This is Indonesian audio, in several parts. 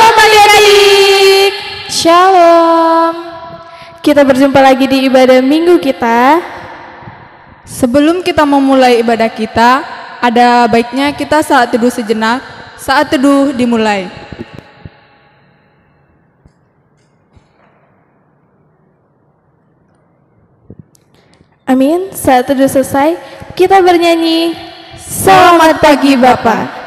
Shalom adik-adik. Shalom. Kita berjumpa lagi di ibadah minggu kita. Sebelum kita memulai ibadah kita, ada baiknya kita saat teduh sejenak. Saat teduh dimulai. Amin. Saat teduh selesai, kita bernyanyi Selamat Pagi Bapa.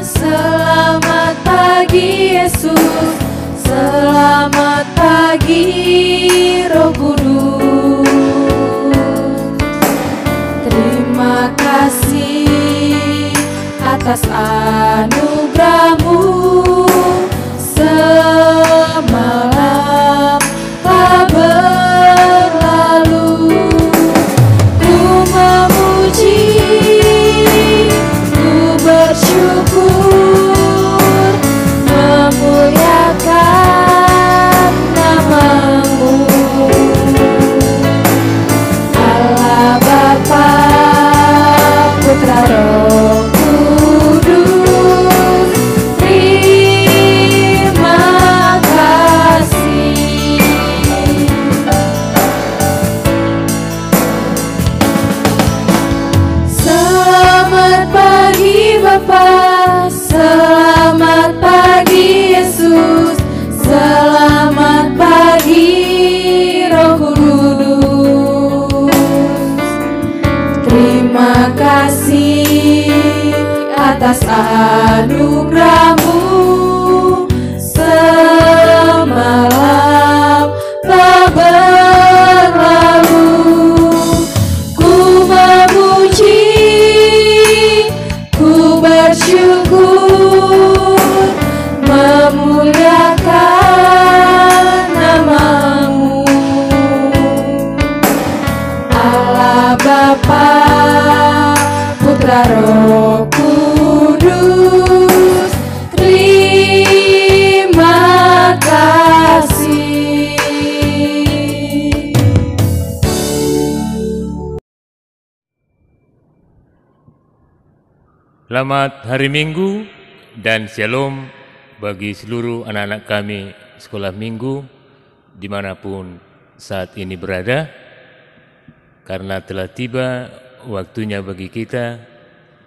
Selamat pagi Yesus, selamat pagi Roh Kudus. Terima kasih atas anugerah-Mu semalam telah berlalu. Ku memuji, ku bersyukur, memuliakan nama-Mu. Allah Bapa, Putra, Roh Kudus, terima kasih. Selamat pagi Bapa, selamat pagi Yesus, selamat pagi Roh Kudus. Terima kasih atas anugerah-Mu semalam telah berlalu. Ku memuji, ku bersyukur, memuliakan nama-Mu. Allah Bapa, Putra, Roh Kudus, terima kasih. Selamat hari Minggu dan Shalom bagi seluruh anak-anak kami sekolah minggu dimanapun saat ini berada, karena telah tiba waktunya bagi kita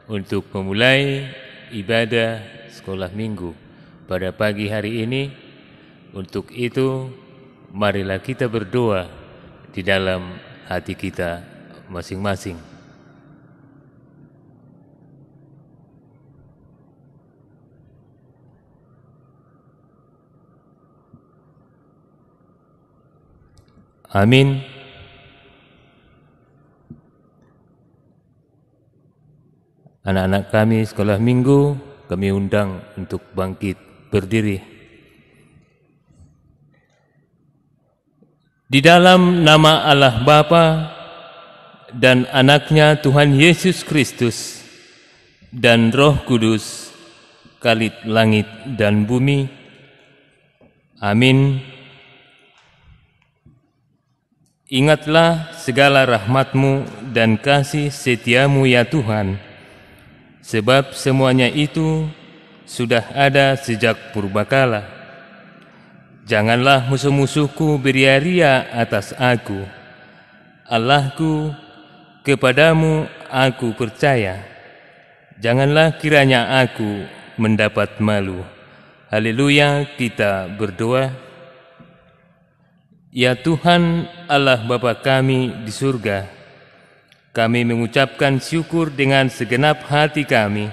untuk memulai ibadah sekolah minggu pada pagi hari ini. Untuk itu, marilah kita berdoa di dalam hati kita masing-masing. Amin. Anak-anak kami sekolah minggu, kami undang untuk bangkit berdiri. Di dalam nama Allah Bapa dan anaknya Tuhan Yesus Kristus dan Roh Kudus, Khalid langit dan bumi. Amin. Ingatlah segala rahmat-Mu dan kasih setia-Mu ya Tuhan, sebab semuanya itu sudah ada sejak purbakala. Janganlah musuh-musuhku beria-ria atas aku. Allahku, kepadamu aku percaya. Janganlah kiranya aku mendapat malu. Haleluya, kita berdoa. Ya Tuhan Allah Bapa kami di surga, kami mengucapkan syukur dengan segenap hati kami,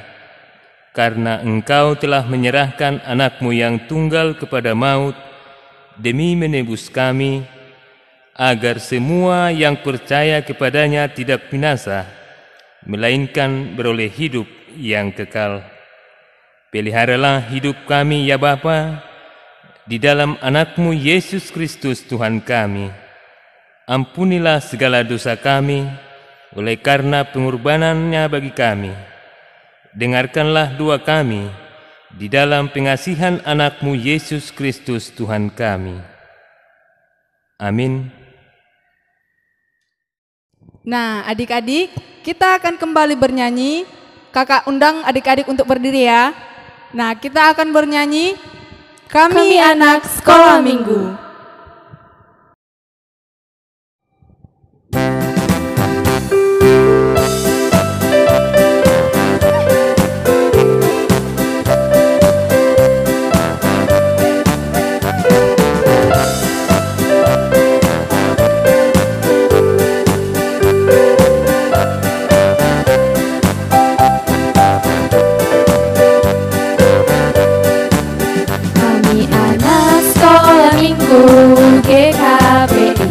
karena Engkau telah menyerahkan anak-Mu yang tunggal kepada maut demi menebus kami, agar semua yang percaya kepadanya tidak binasa, melainkan beroleh hidup yang kekal. Peliharalah hidup kami ya Bapa, di dalam Anak-Mu Yesus Kristus Tuhan kami. Ampunilah segala dosa kami oleh karena pengorbanannya bagi kami. Dengarkanlah doa kami di dalam pengasihan Anak-Mu Yesus Kristus Tuhan kami. Amin. Nah, adik-adik, kita akan kembali bernyanyi. Kakak undang adik-adik untuk berdiri ya. Nah, kita akan bernyanyi Kami Anak Sekolah Minggu. GKPI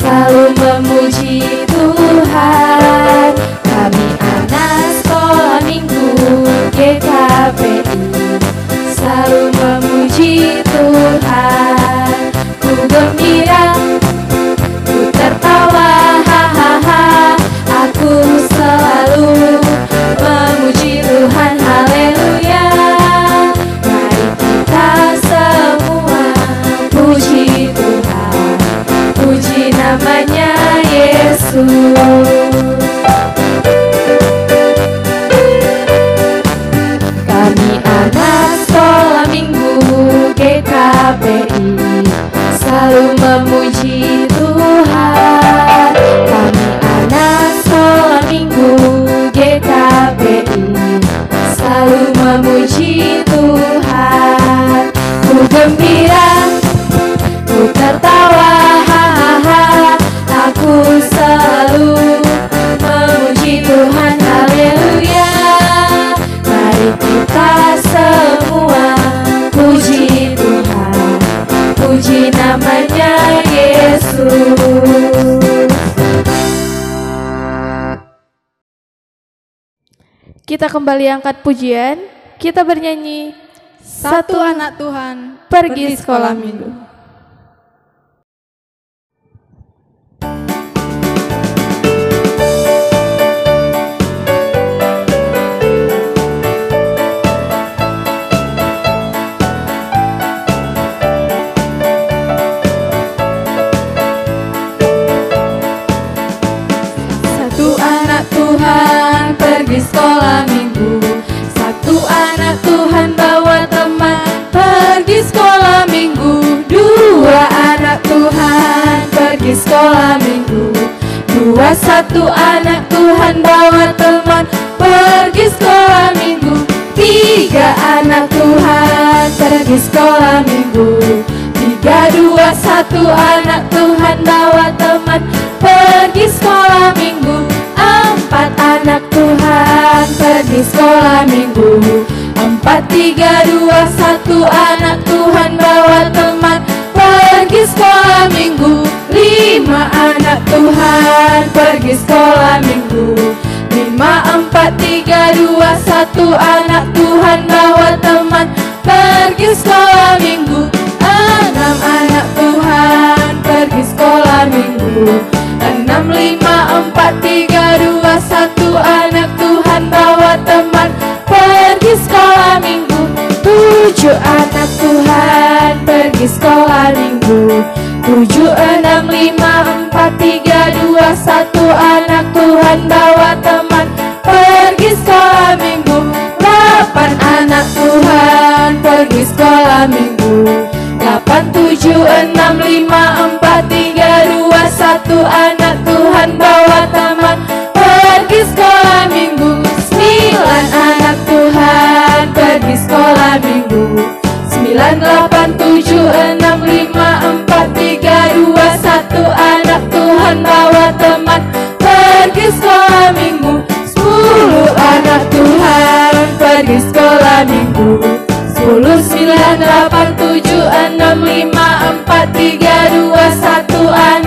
selalu memuji Tuhan. Kami anak sekolah minggu GKPI selalu memuji Tuhan. Ku gembira, ku tertawa, hahaha. Aku selalu memuji Tuhan, haleluya. Mari kita semua puji Tuhan, puji namanya Yesus. Kami anak sekolah minggu GKPI selalu memuji Tuhan. Kami anak sekolah minggu GKPI selalu memuji Tuhan. Ku gembira, ku tertawa, hahaha. Aku selalu memuji Tuhan, haleluya. Mari kita semua puji Tuhan, puji namanya Yesus. Kita kembali angkat pujian. Kita bernyanyi Satu anak Tuhan pergi sekolah minggu. Satu anak Tuhan pergi sekolah minggu. Satu anak Tuhan bawa teman pergi sekolah minggu. Dua anak Tuhan pergi sekolah minggu. Dua satu anak Tuhan bawa teman pergi sekolah minggu. Tiga anak Tuhan pergi sekolah minggu. Tiga dua satu anak Tuhan bawa teman pergi sekolah minggu. Empat anak Tuhan pergi sekolah minggu. Empat tiga dua satu anak Tuhan bawa teman pergi sekolah minggu. Lima anak Tuhan pergi sekolah minggu. Lima empat tiga dua satu anak Tuhan bawa teman pergi sekolah minggu. Enam anak Tuhan pergi sekolah minggu. Enam lima empat tiga dua satu anak Tuhan bawa teman pergi sekolah minggu. Tujuh anak Tuhan pergi sekolah minggu. Tujuh enam lima empat tiga dua satu anak Tuhan bawa teman pergi sekolah minggu. Delapan anak Tuhan pergi sekolah minggu. Delapan tujuh enam lima empat tiga dua satu anak Tuhan bawa teman pergi sekolah minggu. Sembilan anak Tuhan pergi sekolah minggu. Sembilan delapan tujuh enam lima empat tiga dua satu anak Tuhan bawa teman pergi sekolah minggu. Sepuluh anak Tuhan pergi sekolah minggu. Sepuluh sembilan delapan tujuh enam lima empat tiga dua satu anak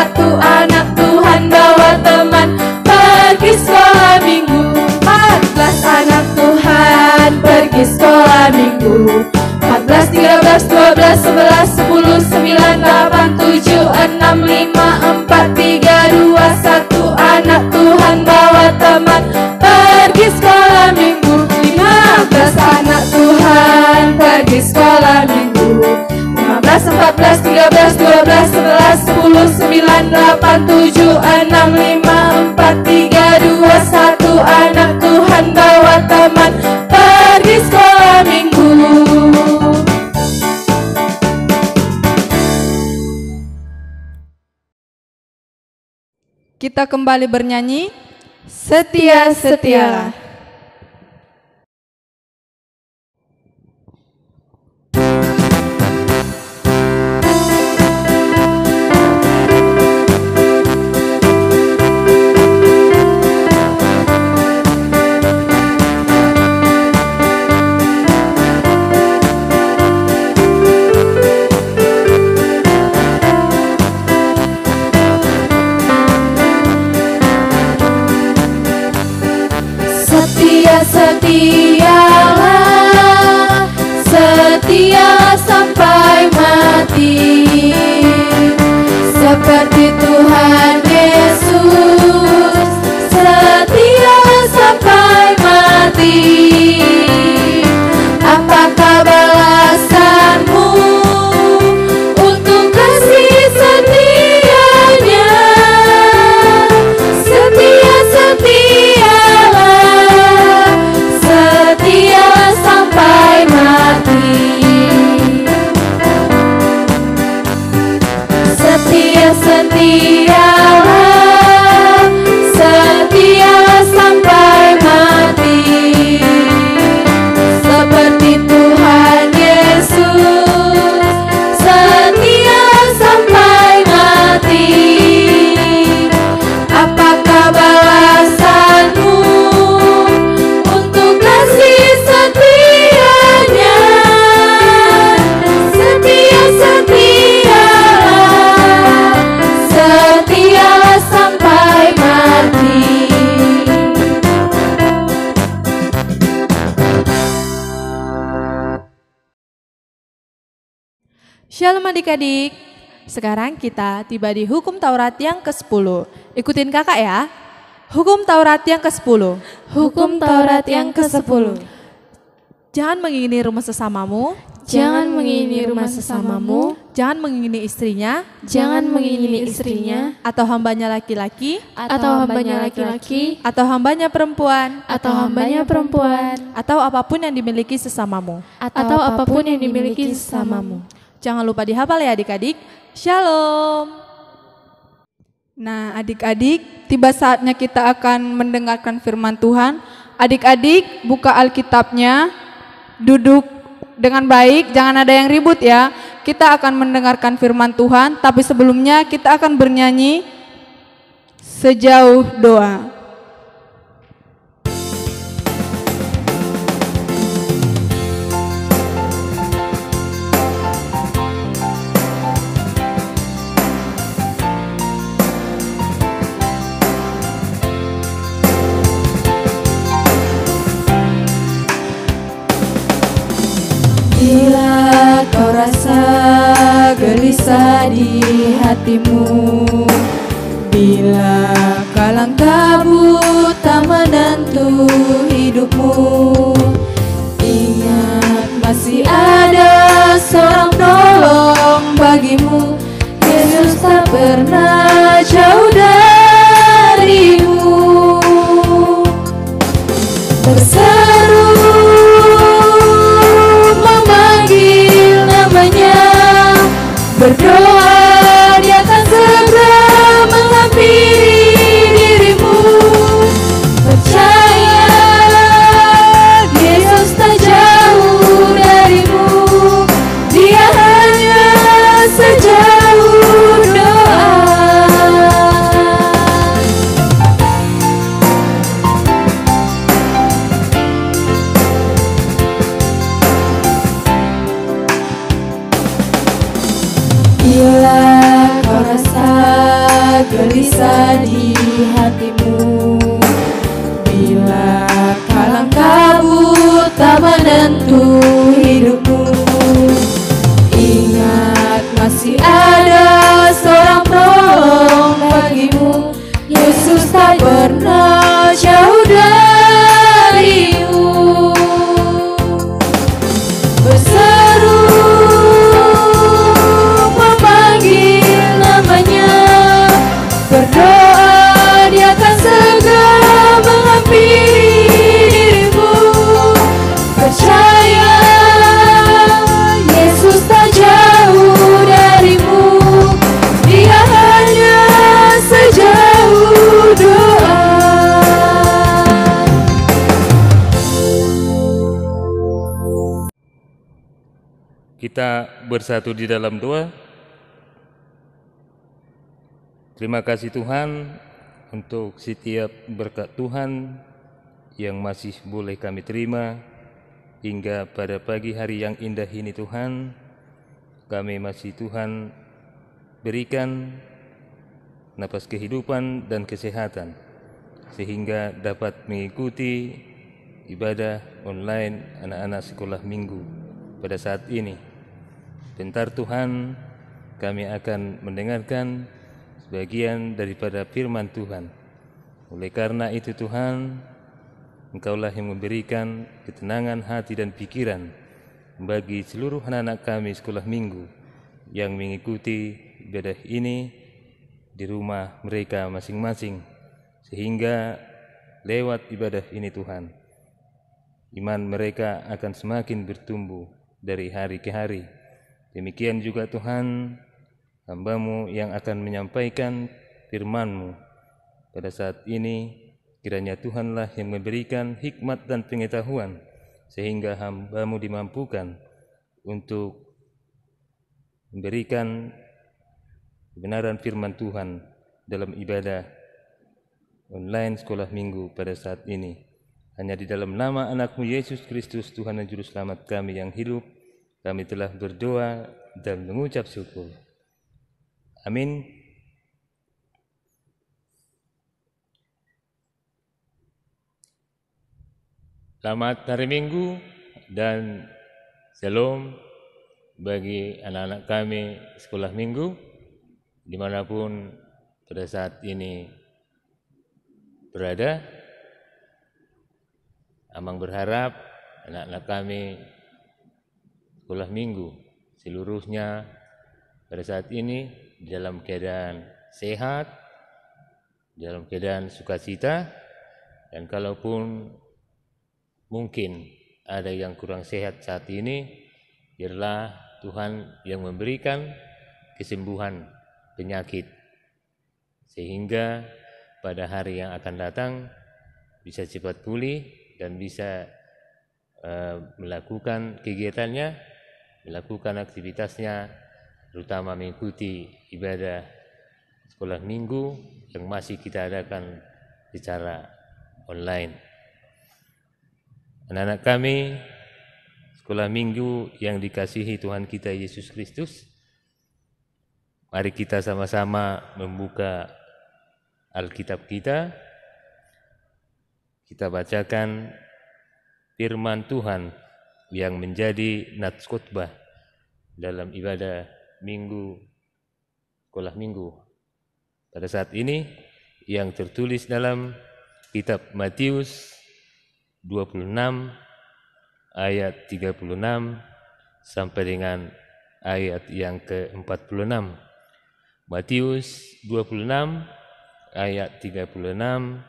Satu anak Tuhan bawa teman pergi sekolah minggu. 14 anak Tuhan pergi sekolah minggu. 14, 13, 12, 11, 10, 9, 8, 7, 6, 5, 4, 3, 2, 1. Anak Tuhan bawa teman pergi sekolah minggu. 15 anak Tuhan pergi sekolah minggu. 15, 14, 13, 12, 11, 10, 9, 8, 7, 6, 5, 4, 3, 2, 1. Anak Tuhan bawa teman pergi sekolah minggu. Kita kembali bernyanyi, Setia Setialah. Setialah, setialah sampai mati, seperti Tuhan Yesus. Setialah sampai mati. Apakah balasanmu untuk kasih setianya? Setia, setialah, setia sampai mati. Setia, setialah, setia sampai mati, seperti Tuhan Yesus. Setia sampai mati. Apakah balasanmu untuk kasih setianya? Setia, setialah, setialah sampai mati. Shalom adik-adik. Sekarang kita tiba di hukum Taurat yang ke-10. Ikutin kakak ya. Hukum Taurat yang ke-10. Hukum Taurat yang ke-10. Jangan mengingini rumah sesamamu. Jangan mengingini rumah sesamamu. Jangan mengingini istrinya. Jangan mengingini istrinya, Atau hambanya laki-laki. atau hambanya laki-laki, Atau hambanya perempuan. atau hambanya perempuan, Atau apapun yang dimiliki sesamamu. atau apapun yang dimiliki sesamamu. Jangan lupa dihafal ya adik-adik. Shalom. Nah, adik-adik, tiba saatnya kita akan mendengarkan firman Tuhan. Adik-adik, buka Alkitabnya, duduk dengan baik, jangan ada yang ribut ya. Kita akan mendengarkan firman Tuhan, tapi sebelumnya kita akan bernyanyi Sejauh Doa. Bila kau rasa gelisah di hatimu, bila kalang kabut tak menentu hidupmu, ingat masih ada seorang penolong bagimu. Yesus tak pernah jauh darimu. Berseru memanggil namanya, berdoa dia akan segera menghampiri dirimu. Percaya Yesus tak jauh darimu, dia hanya sejauh doa. gelisah di hatimu, bila kalang kabut tak menentu hidupmu. Ingat masih ada seorang penolong bagimu, Yesus tak pernah jauh darimu. Berseru memanggil namanya, berdoa Dia akan segera menghampiri dirimu. Percaya Yesus tak jauh darimu, Dia hanya sejauh doa. Kita bersatu di dalam doa. Terima kasih Tuhan untuk setiap berkat Tuhan yang masih boleh kami terima hingga pada pagi hari yang indah ini Tuhan. Kami masih Tuhan berikan napas kehidupan dan kesehatan sehingga dapat mengikuti ibadah online anak-anak sekolah minggu pada saat ini. Bentar Tuhan, kami akan mendengarkan sebagian daripada firman Tuhan. Oleh karena itu Tuhan, Engkaulah yang memberikan ketenangan hati dan pikiran bagi seluruh anak-anak kami sekolah minggu yang mengikuti ibadah ini di rumah mereka masing-masing, sehingga lewat ibadah ini Tuhan, iman mereka akan semakin bertumbuh dari hari ke hari. Demikian juga Tuhan, hamba-Mu yang akan menyampaikan firman-Mu pada saat ini, kiranya Tuhanlah yang memberikan hikmat dan pengetahuan sehingga hamba-Mu dimampukan untuk memberikan kebenaran firman Tuhan dalam ibadah online sekolah minggu pada saat ini. Hanya di dalam nama anak-Mu Yesus Kristus, Tuhan dan Juru Selamat kami yang hidup, kami telah berdoa dan mengucap syukur. Amin. Selamat hari Minggu dan Shalom bagi anak-anak kami sekolah minggu dimanapun pada saat ini berada. Amang berharap anak-anak kami sekolah minggu seluruhnya pada saat ini dalam keadaan sehat, dalam keadaan sukacita, dan kalaupun mungkin ada yang kurang sehat saat ini, biarlah Tuhan yang memberikan kesembuhan penyakit sehingga pada hari yang akan datang bisa cepat pulih dan bisa melakukan kegiatannya, melakukan aktivitasnya, terutama mengikuti ibadah sekolah minggu yang masih kita adakan secara online. Anak-anak kami sekolah minggu yang dikasihi Tuhan kita Yesus Kristus, mari kita sama-sama membuka Alkitab kita. Kita bacakan firman Tuhan yang menjadi nats khotbah dalam ibadah minggu sekolah minggu pada saat ini, yang tertulis dalam kitab Matius 26 ayat 36 sampai dengan ayat yang ke-46. Matius 26 ayat 36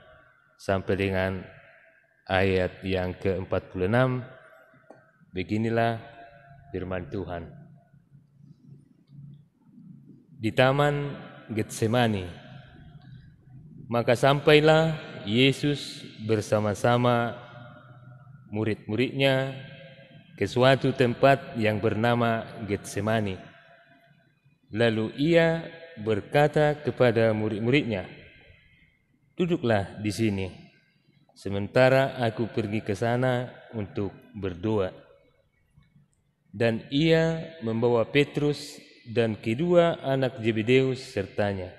sampai dengan ayat yang ke-46. Beginilah firman Tuhan. Di taman Getsemani, maka sampailah Yesus bersama-sama murid-muridnya ke suatu tempat yang bernama Getsemani. Lalu ia berkata kepada murid-muridnya, "Duduklah di sini, sementara aku pergi ke sana untuk berdoa." Dan ia membawa Petrus dan kedua anak Zebedeus sertanya.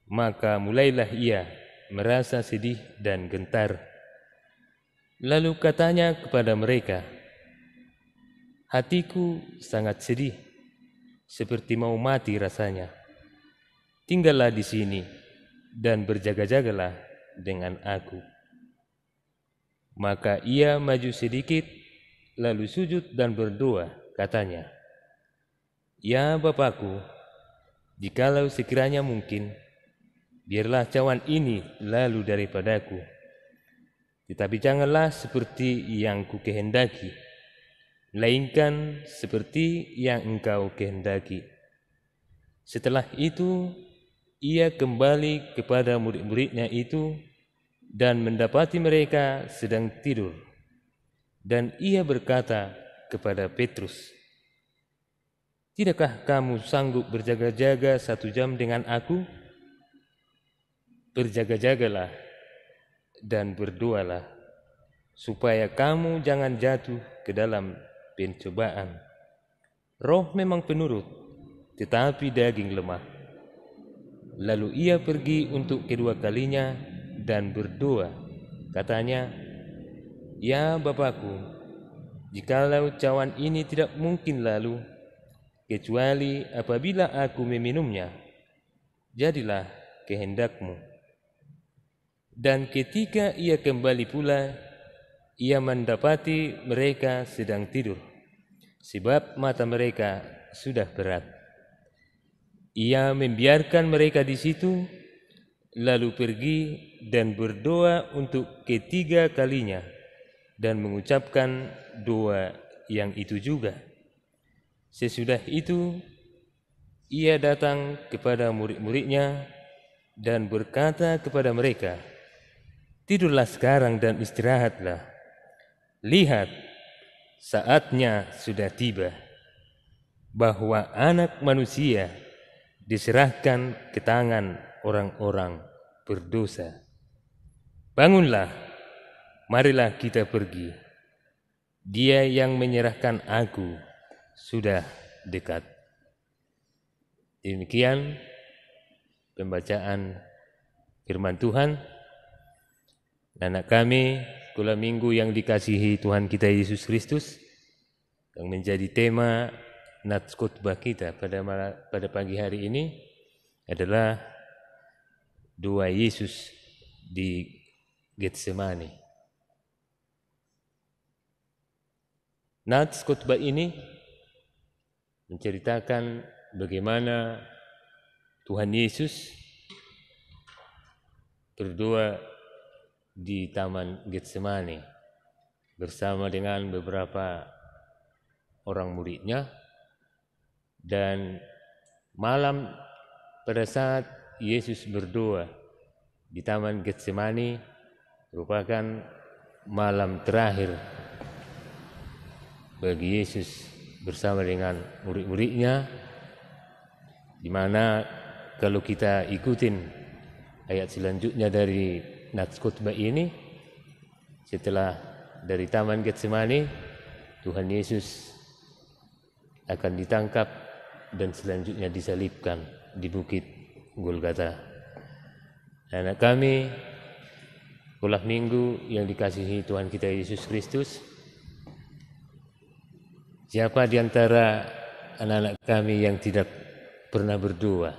Maka mulailah ia merasa sedih dan gentar. Lalu katanya kepada mereka, "Hatiku sangat sedih, seperti mau mati rasanya. Tinggallah di sini dan berjaga-jagalah dengan aku." Maka ia maju sedikit, lalu sujud dan berdoa, katanya, "Ya Bapakku, jikalau sekiranya mungkin, biarlah cawan ini lalu daripadaku. Tetapi janganlah seperti yang kukehendaki, melainkan seperti yang Engkau kehendaki." Setelah itu, ia kembali kepada murid-muridnya itu dan mendapati mereka sedang tidur. Dan ia berkata kepada Petrus, "Tidakkah kamu sanggup berjaga-jaga 1 jam dengan aku? Berjaga-jagalah dan berdoalah, supaya kamu jangan jatuh ke dalam pencobaan. Roh memang penurut, tetapi daging lemah." Lalu ia pergi untuk kedua kalinya dan berdoa, katanya, "Ya Bapakku, jikalau cawan ini tidak mungkin lalu, kecuali apabila aku meminumnya, jadilah kehendakmu." Dan ketika ia kembali pula, ia mendapati mereka sedang tidur, sebab mata mereka sudah berat. Ia membiarkan mereka di situ, lalu pergi dan berdoa untuk ketiga kalinya dan mengucapkan doa yang itu juga. Sesudah itu, ia datang kepada murid-muridnya dan berkata kepada mereka, "Tidurlah sekarang dan istirahatlah. Lihat, saatnya sudah tiba, bahwa Anak Manusia diserahkan ke tangan orang-orang berdosa. Bangunlah, marilah kita pergi. Dia yang menyerahkan aku sudah dekat." Demikian pembacaan firman Tuhan. Anak kami, sekolah minggu yang dikasihi Tuhan kita Yesus Kristus, yang menjadi tema nats khotbah kita pada pagi hari ini adalah doa Yesus di Getsemani. Nats khotbah ini menceritakan bagaimana Tuhan Yesus berdoa di Taman Getsemani bersama dengan beberapa orang muridnya. Dan malam pada saat Yesus berdoa di Taman Getsemani merupakan malam terakhir bagi Yesus bersama dengan murid-muridnya, di mana kalau kita ikutin ayat selanjutnya dari nats khotbah ini, setelah dari Taman Getsemani, Tuhan Yesus akan ditangkap dan selanjutnya disalibkan di Bukit Golgota. Anak kami, sekolah minggu yang dikasihi Tuhan kita Yesus Kristus, siapa di antara anak-anak kami yang tidak pernah berdoa?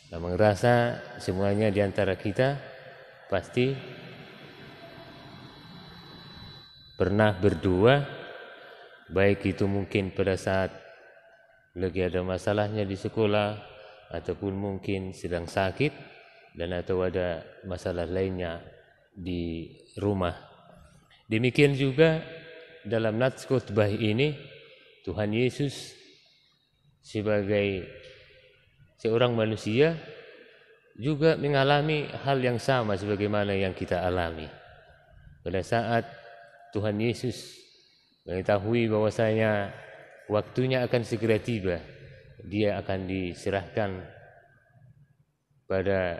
Saya merasa semuanya di antara kita pasti pernah berdoa, baik itu mungkin pada saat lagi ada masalahnya di sekolah, ataupun mungkin sedang sakit, dan atau ada masalah lainnya di rumah. Demikian juga dalam nats khotbah ini, Tuhan Yesus sebagai seorang manusia juga mengalami hal yang sama sebagaimana yang kita alami. Pada saat Tuhan Yesus mengetahui bahwasanya waktunya akan segera tiba, dia akan diserahkan pada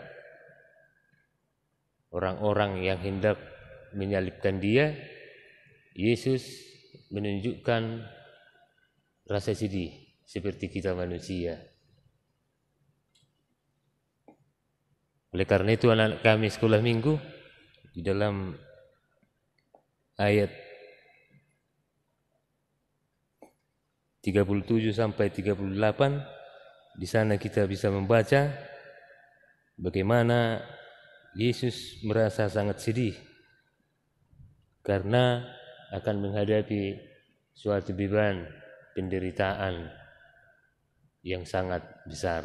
orang-orang yang hendak menyalibkan dia. Yesus menunjukkan rasa sedih seperti kita manusia. Oleh karena itu anak kami sekolah minggu di dalam ayat 37 sampai 38 di sana kita bisa membaca bagaimana Yesus merasa sangat sedih karena akan menghadapi suatu beban penderitaan yang sangat besar.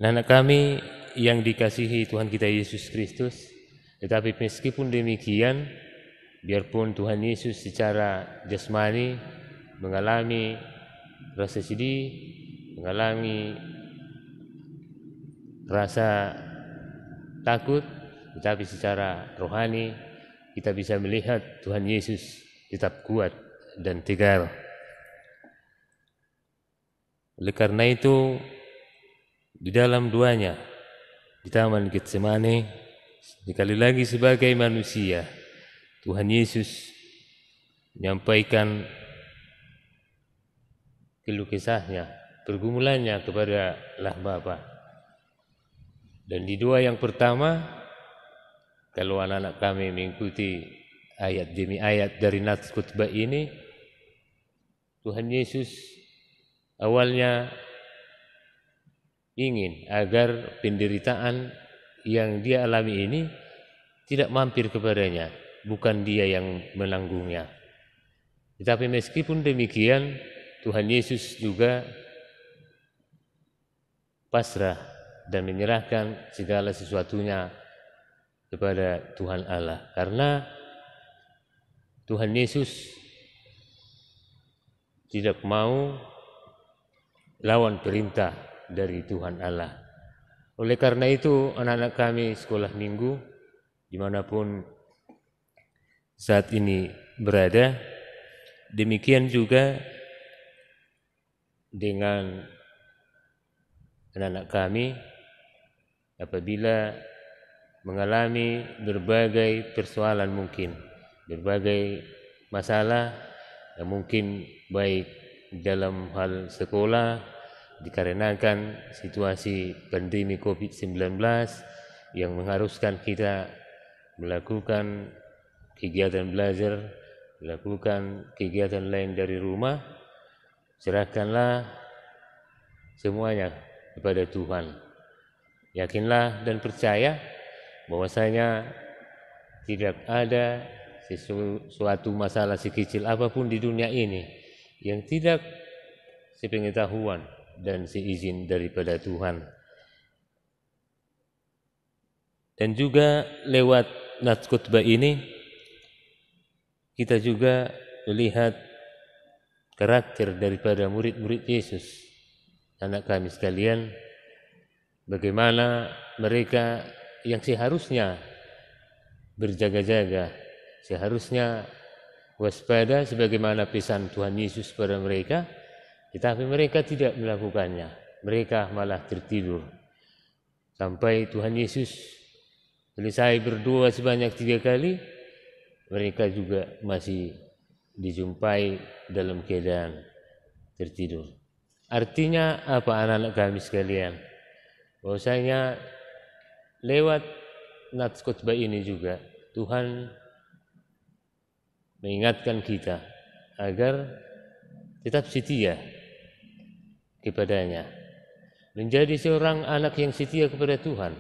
Anak kami yang dikasihi Tuhan kita Yesus Kristus, tetapi meskipun demikian, biarpun Tuhan Yesus secara jasmani mengalami rasa sedih, mengalami rasa takut, tetapi secara rohani kita bisa melihat Tuhan Yesus tetap kuat dan tegar. Oleh karena itu, di dalam doanya di Taman Getsemani, sekali lagi sebagai manusia, Tuhan Yesus menyampaikan keluh kesahnya, pergumulannya kepada Allah Bapa. Dan di doa yang pertama, kalau anak-anak kami mengikuti ayat demi ayat dari nats khutbah ini, Tuhan Yesus awalnya ingin agar penderitaan yang dia alami ini tidak mampir kepadanya, bukan dia yang menanggungnya. Tetapi meskipun demikian, Tuhan Yesus juga pasrah dan menyerahkan segala sesuatunya kepada Tuhan Allah, karena Tuhan Yesus tidak mau lawan perintah dari Tuhan Allah. Oleh karena itu anak-anak kami sekolah minggu dimanapun saat ini berada, demikian juga dengan anak-anak kami apabila mengalami berbagai persoalan, mungkin berbagai masalah yang mungkin baik dalam hal sekolah dikarenakan situasi pandemi COVID-19 yang mengharuskan kita melakukan kegiatan belajar, melakukan kegiatan lain dari rumah. Serahkanlah semuanya kepada Tuhan. Yakinlah dan percaya bahwasanya tidak ada sesuatu masalah sekecil apapun di dunia ini yang tidak sepengetahuan dan seizin daripada Tuhan. Dan juga lewat nats khutbah ini kita juga melihat karakter daripada murid-murid Yesus. Anak kami sekalian, bagaimana mereka yang seharusnya berjaga-jaga, seharusnya waspada sebagaimana pesan Tuhan Yesus pada mereka, tetapi mereka tidak melakukannya. Mereka malah tertidur. Sampai Tuhan Yesus selesai berdoa sebanyak 3 kali, mereka juga masih dijumpai dalam keadaan tertidur. Artinya apa anak-anak kami sekalian? Bahwasanya lewat nats khutbah ini juga Tuhan mengingatkan kita agar tetap setia kepadanya. Menjadi seorang anak yang setia kepada Tuhan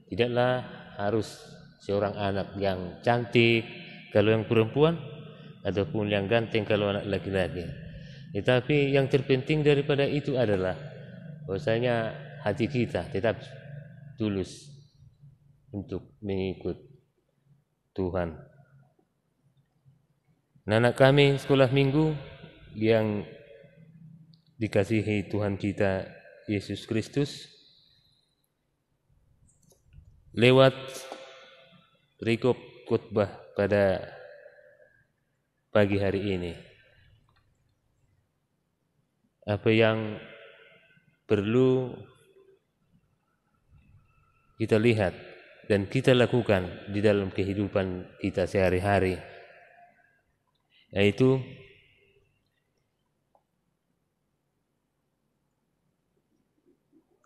tidaklah harus seorang anak yang cantik kalau yang perempuan, ataupun yang ganteng kalau anak laki-laki. Tetapi yang terpenting daripada itu adalah bahwasanya hati kita tetap tulus untuk mengikut Tuhan. Anak kami sekolah minggu yang dikasihi Tuhan kita Yesus Kristus, lewat perikop khutbah pada pagi hari ini, apa yang perlu kita lihat dan kita lakukan di dalam kehidupan kita sehari-hari, yaitu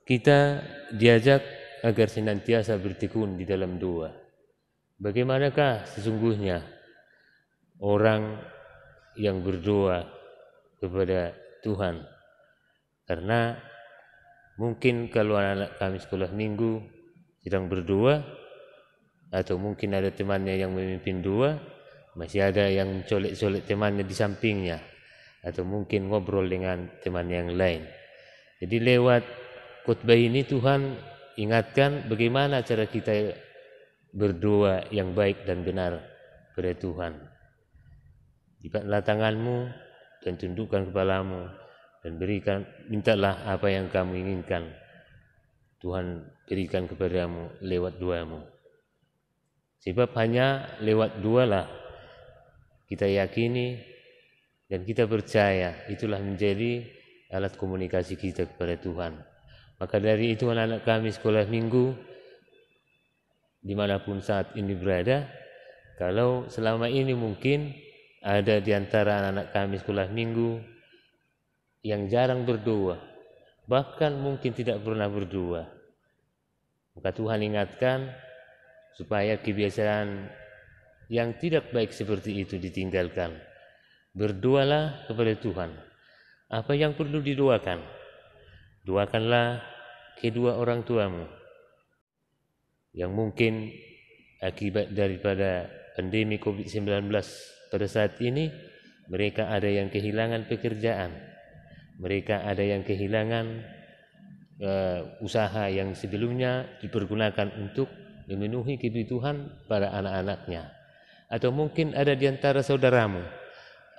kita diajak agar senantiasa bertekun di dalam doa. Bagaimanakah sesungguhnya orang yang berdoa kepada Tuhan? Karena mungkin kalau anak-anak kami sekolah minggu sedang berdoa, atau mungkin ada temannya yang memimpin doa, masih ada yang colek-colek temannya di sampingnya, atau mungkin ngobrol dengan teman yang lain. Jadi lewat khotbah ini Tuhan ingatkan bagaimana cara kita berdoa yang baik dan benar pada Tuhan. Lipatlah tanganmu dan tundukkan kepalamu dan mintalah apa yang kamu inginkan. Tuhan berikan kepadamu lewat doamu. Sebab hanya lewat doalah kita yakini dan kita percaya itulah menjadi alat komunikasi kita kepada Tuhan. Maka dari itu anak-anak kami sekolah minggu dimanapun saat ini berada, kalau selama ini mungkin ada di antara anak-anak kami sekolah minggu yang jarang berdoa, bahkan mungkin tidak pernah berdoa, maka Tuhan ingatkan supaya kebiasaan yang tidak baik seperti itu ditinggalkan. Berdoalah kepada Tuhan. Apa yang perlu didoakan? Doakanlah kedua orang tuamu yang mungkin akibat daripada pandemi COVID-19 pada saat ini mereka ada yang kehilangan pekerjaan, mereka ada yang kehilangan usaha yang sebelumnya dipergunakan untuk memenuhi kebutuhan para anak-anaknya. Atau mungkin ada di antara saudaramu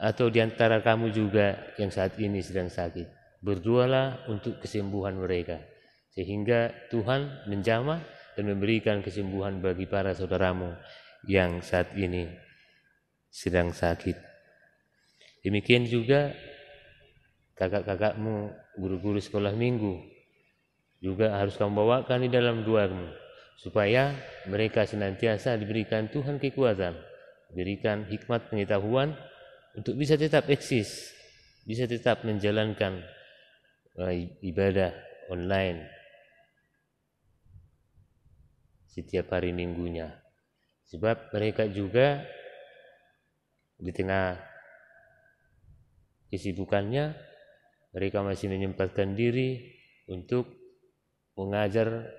atau di antara kamu juga yang saat ini sedang sakit. Berdoalah untuk kesembuhan mereka, sehingga Tuhan menjamah dan memberikan kesembuhan bagi para saudaramu yang saat ini sedang sakit. Demikian juga kakak-kakakmu, guru-guru sekolah minggu, juga harus kamu bawakan di dalam doamu, supaya mereka senantiasa diberikan Tuhan kekuatan, diberikan hikmat pengetahuan untuk bisa tetap eksis, bisa tetap menjalankan ibadah online setiap hari minggunya. Sebab mereka juga di tengah kesibukannya, mereka masih menyempatkan diri untuk mengajar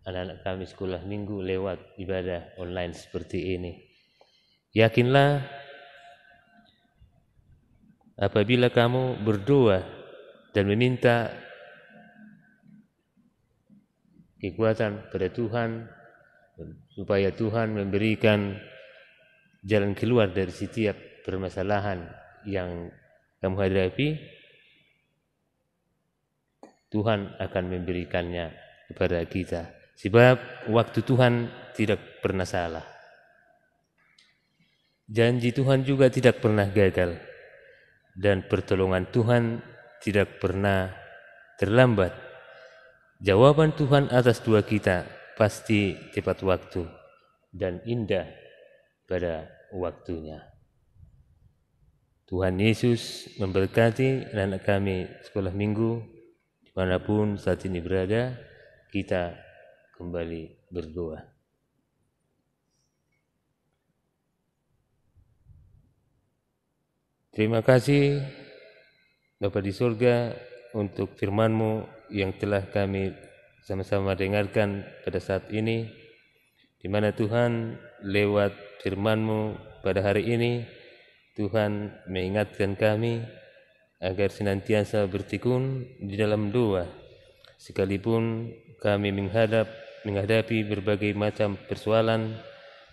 anak-anak kami sekolah minggu lewat ibadah online seperti ini. Yakinlah apabila kamu berdoa dan meminta kekuatan pada Tuhan supaya Tuhan memberikan jalan keluar dari setiap permasalahan yang kamu hadapi, Tuhan akan memberikannya kepada kita. Sebab waktu Tuhan tidak pernah salah. Janji Tuhan juga tidak pernah gagal. Dan pertolongan Tuhan tidak pernah terlambat. Jawaban Tuhan atas doa kita pasti tepat waktu dan indah pada waktunya. Tuhan Yesus memberkati anak-anak kami sekolah minggu dimanapun saat ini berada. Kita kembali berdoa. Terima kasih Bapa di surga untuk firman-Mu yang telah kami sama-sama dengarkan pada saat ini, di mana Tuhan lewat firman-Mu pada hari ini, Tuhan mengingatkan kami agar senantiasa bertekun di dalam doa, sekalipun kami menghadapi berbagai macam persoalan,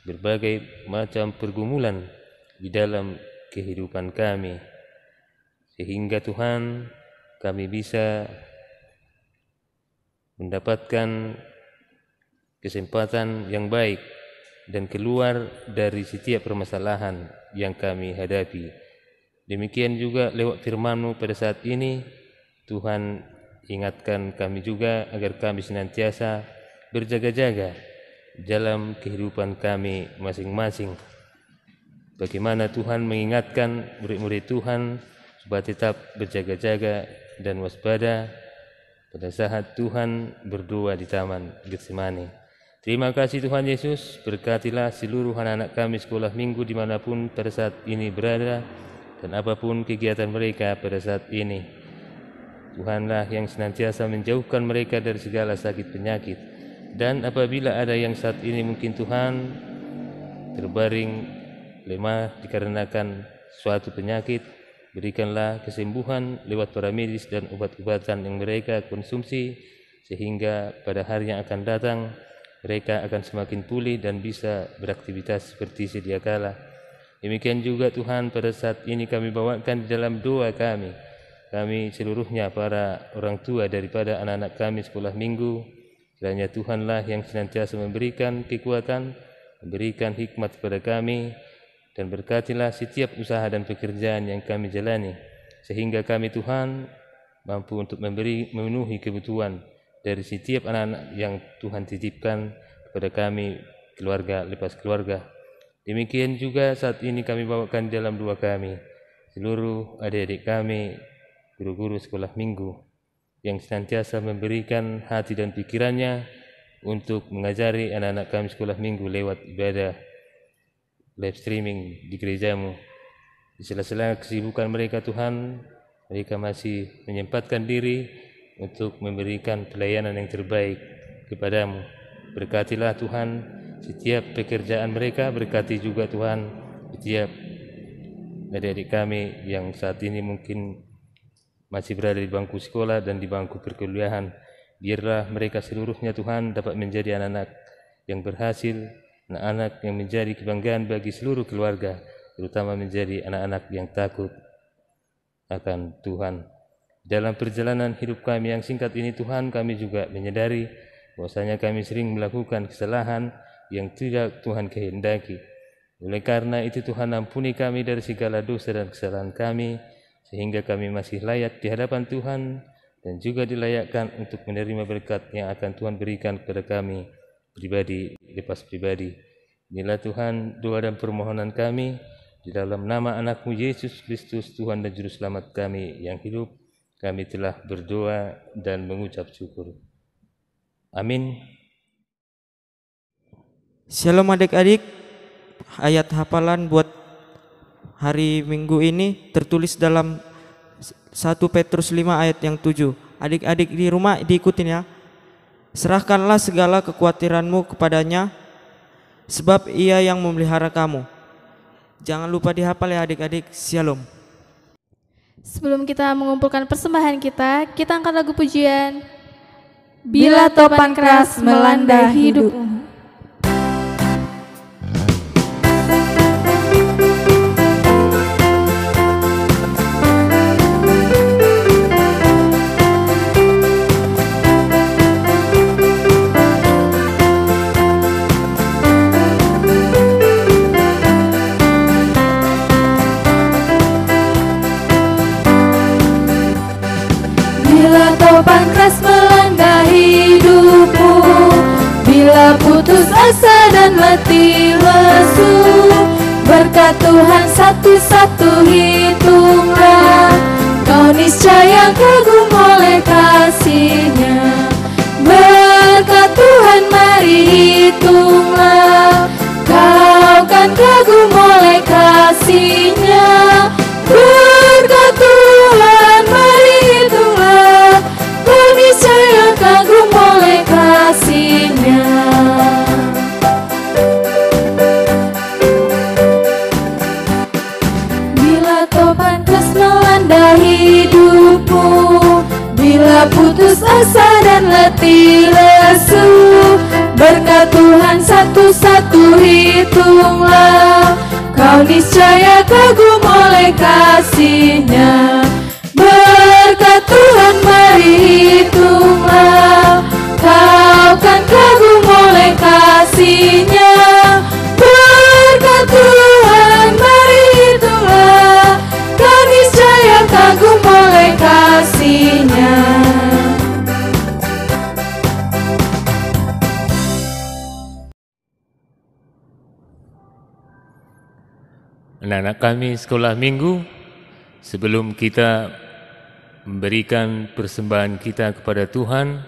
berbagai macam pergumulan di dalam kehidupan kami, sehingga Tuhan kami bisa mendapatkan kesempatan yang baik dan keluar dari setiap permasalahan yang kami hadapi. Demikian juga lewat firman-Mu pada saat ini, Tuhan ingatkan kami juga agar kami senantiasa berjaga-jaga dalam kehidupan kami masing-masing. Bagaimana Tuhan mengingatkan murid-murid Tuhan supaya tetap berjaga-jaga dan waspada pada saat Tuhan berdoa di Taman Getsemani. Terima kasih Tuhan Yesus, berkatilah seluruh anak-anak kami sekolah minggu dimanapun pada saat ini berada, dan apapun kegiatan mereka pada saat ini. Tuhanlah yang senantiasa menjauhkan mereka dari segala sakit penyakit. Dan apabila ada yang saat ini mungkin Tuhan terbaring lemah dikarenakan suatu penyakit, berikanlah kesembuhan lewat para medis dan obat-obatan yang mereka konsumsi, sehingga pada hari yang akan datang mereka akan semakin pulih dan bisa beraktivitas seperti sedia kala. Demikian juga Tuhan, pada saat ini kami bawakan di dalam doa kami seluruhnya para orang tua daripada anak-anak kami sekolah minggu. Kiranya Tuhanlah yang senantiasa memberikan kekuatan, memberikan hikmat kepada kami, dan berkatilah setiap usaha dan pekerjaan yang kami jalani, sehingga kami Tuhan mampu untuk memenuhi kebutuhan dari setiap anak-anak yang Tuhan titipkan kepada kami, keluarga lepas keluarga. Demikian juga saat ini kami bawakan dalam doa kami seluruh adik-adik kami, guru-guru sekolah minggu, yang senantiasa memberikan hati dan pikirannya untuk mengajari anak-anak kami sekolah minggu lewat ibadah live streaming di gerejamu. Di sela-sela kesibukan mereka Tuhan, mereka masih menyempatkan diri untuk memberikan pelayanan yang terbaik kepadamu. Berkatilah Tuhan setiap pekerjaan mereka, berkati juga Tuhan setiap adik-adik kami yang saat ini mungkin masih berada di bangku sekolah dan di bangku perkuliahan. Biarlah mereka seluruhnya Tuhan dapat menjadi anak-anak yang berhasil, anak-anak yang menjadi kebanggaan bagi seluruh keluarga, terutama menjadi anak-anak yang takut akan Tuhan. Dalam perjalanan hidup kami yang singkat ini Tuhan, kami juga menyadari bahwasanya kami sering melakukan kesalahan yang tidak Tuhan kehendaki. Oleh karena itu Tuhan, ampuni kami dari segala dosa dan kesalahan kami, sehingga kami masih layak di hadapan Tuhan dan juga dilayakkan untuk menerima berkat yang akan Tuhan berikan kepada kami pribadi lepas pribadi. Inilah Tuhan doa dan permohonan kami di dalam nama anak-Mu Yesus Kristus, Tuhan dan Juru Selamat kami yang hidup. Kami telah berdoa dan mengucap syukur. Amin. Shalom adik-adik. Ayat hafalan buat hari Minggu ini tertulis dalam 1 Petrus 5 ayat yang 7. Adik-adik di rumah diikutin ya. Serahkanlah segala kekhawatiranmu kepadanya, sebab Ia yang memelihara kamu. Jangan lupa dihafal ya adik-adik. Shalom. Sebelum kita mengumpulkan persembahan kita angkat lagu pujian Bila Topan Keras Melanda Hidupmu. Topan keras melanda hidupmu, bila putus asa dan letih lesu, berkat Tuhan satu-satu hitunglah, kau niscaya kagum oleh kasih-Nya. Berkat Tuhan mari hitunglah, kau kan kagum oleh kasih-Nya. Berkat Tuhan mari hitunglah, kau niscaya kagum oleh kasih-Nya. Bila topan keras melanda hidupmu, bila putus asa dan letih lesu, berkat Tuhan satu-satu hitunglah, kau niscaya kagum oleh kasih-Nya. Berkat Tuhan mari hitunglah, kau kan kagum oleh kasih-Nya. Berkat Tuhan mari hitunglah, kau niscaya kagum oleh kasih-Nya. Anak-anak kami sekolah minggu, sebelum kita memberikan persembahan kita kepada Tuhan,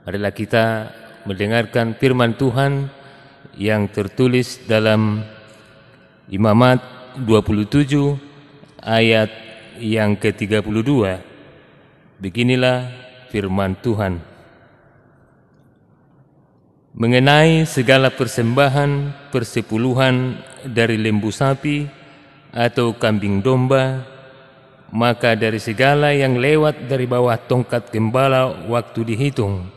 adalah kita mendengarkan firman Tuhan yang tertulis dalam Imamat 27 ayat yang ke-32. Beginilah firman Tuhan. Mengenai segala persembahan persepuluhan dari lembu sapi atau kambing domba, maka dari segala yang lewat dari bawah tongkat gembala waktu dihitung,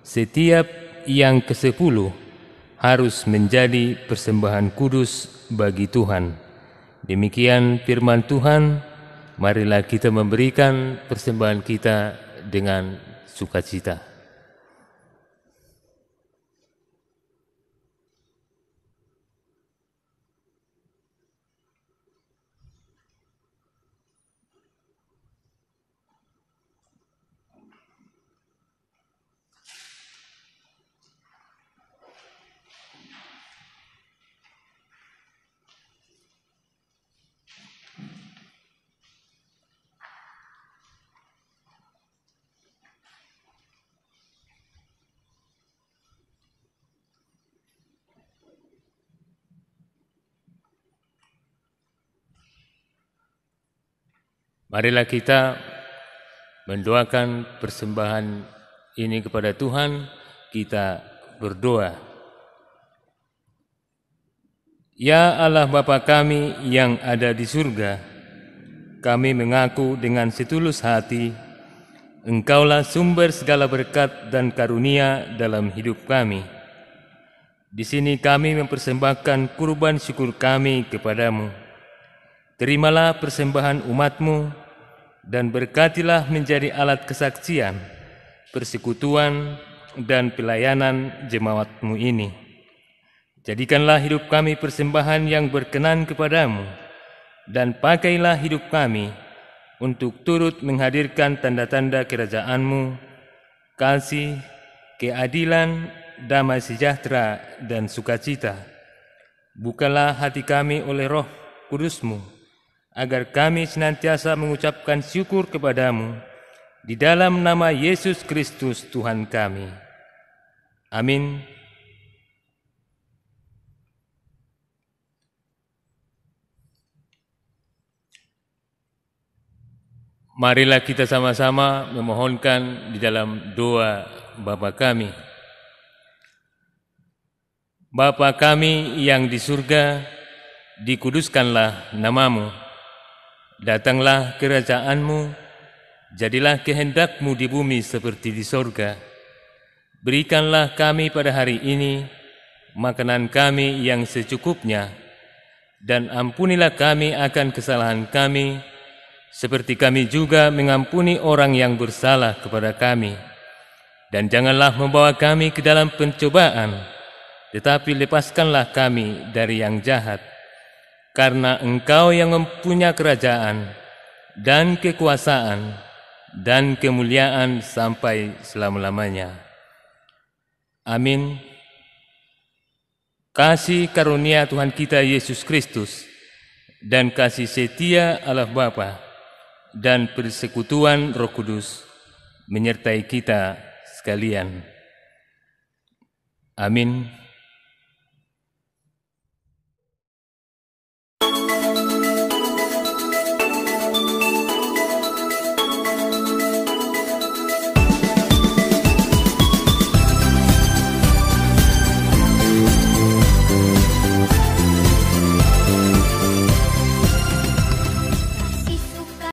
setiap yang ke-10 harus menjadi persembahan kudus bagi Tuhan. Demikian firman Tuhan. Marilah kita memberikan persembahan kita dengan sukacita. Marilah kita mendoakan persembahan ini kepada Tuhan. Kita berdoa. Ya Allah Bapa kami yang ada di surga, kami mengaku dengan setulus hati, Engkaulah sumber segala berkat dan karunia dalam hidup kami. Di sini kami mempersembahkan kurban syukur kami kepadamu. Terimalah persembahan umat-Mu dan berkatilah menjadi alat kesaksian, persekutuan, dan pelayanan jemaat-Mu ini. Jadikanlah hidup kami persembahan yang berkenan kepadamu, dan pakailah hidup kami untuk turut menghadirkan tanda-tanda kerajaan-Mu, kasih, keadilan, damai sejahtera, dan sukacita. Bukalah hati kami oleh Roh Kudus-Mu, agar kami senantiasa mengucapkan syukur kepadamu di dalam nama Yesus Kristus Tuhan kami. Amin. Marilah kita sama-sama memohonkan di dalam doa Bapa kami. Bapa kami yang di surga, dikuduskanlah nama-Mu. Datanglah kerajaan-Mu, jadilah kehendak-Mu di bumi seperti di sorga. Berikanlah kami pada hari ini makanan kami yang secukupnya, dan ampunilah kami akan kesalahan kami, seperti kami juga mengampuni orang yang bersalah kepada kami. Dan janganlah membawa kami ke dalam pencobaan, tetapi lepaskanlah kami dari yang jahat. Karena Engkau yang mempunyai kerajaan dan kekuasaan dan kemuliaan sampai selama-lamanya. Amin. Kasih karunia Tuhan kita Yesus Kristus dan kasih setia Allah Bapa dan persekutuan Roh Kudus menyertai kita sekalian. Amin.